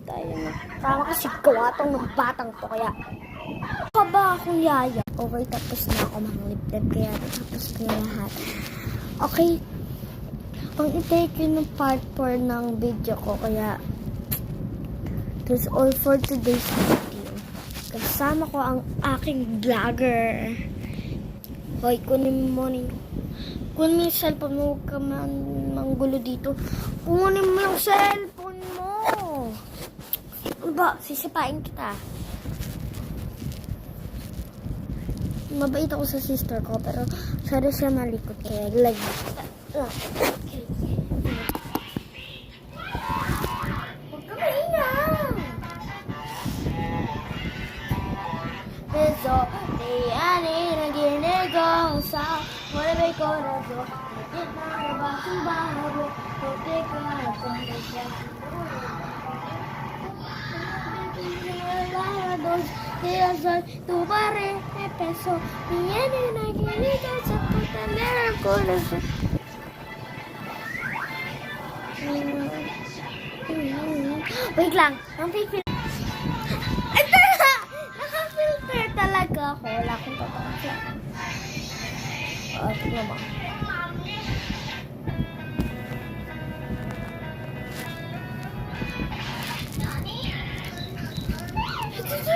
tayo na. Tama kasi gawa tong ng batang to, kaya ba akong yaya? Okay, tapos na ako mga lip-lip, kaya tapos ko na lahat. Okay, ang i-take yun ng part 4 ng video ko, kaya that's all for today's video. Kasama ko ang aking vlogger. Hoy, kunin mo yung cellphone mo, huwag ka manggulo dito. Kunin mo yung cellphone mo. Ano ba? Sisipain kita. Mabait ako sa sister ko, pero sorry siya malikot, kaya like huwag ka mainang. Beso di ani naginig ko sa walay ko na do. Ikit na nabasong bahabo, puti ka na panggasya. Kaya soy tu pare peso viene na ginito sa putanera ko na sa wait lang, ang pipil ay tala, naka-filter talaga ako, wala akong papakasya. Tignan mo.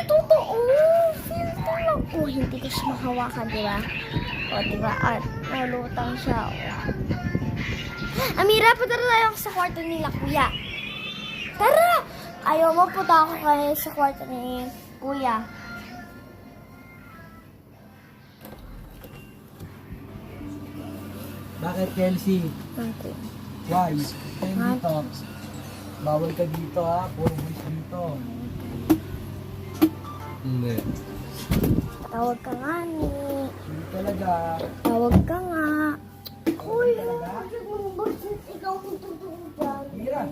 Totoo, filter lang. Oh, hindi ko siya mahawakan, di ba? O, di ba? At nalutang siya. Amira, punta na tayo sa kwarto nila, kuya. Tara! Ayaw mo, punta ako kayo sa kwarto ni kuya. Bakit, Kelsey? Okay. Why? Tayo dito. Bawal ka dito, ha? Puro boys dito. Hindi. Tawag ka nga ni. Hindi talaga. Tawag ka nga. Kuya, Talaga? ikaw kung totoo dyan. Mira.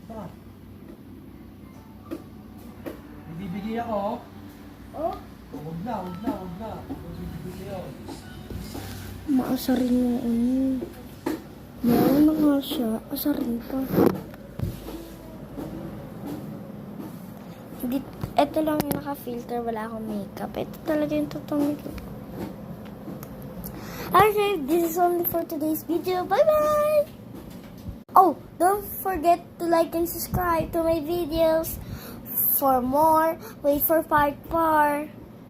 Tara. Bibigay ako. Oh? Huwag na. Bibigay sa'yo. Maasarin yung ano. Meron na nga siya. Asarin pa. Hindi, ito lang yung naka-filter. Wala akong makeup. Ito talaga yung totoong makeup. Okay, this is only for today's video. Bye-bye! Oh, don't forget to like and subscribe to my videos. For more, wait for part 4.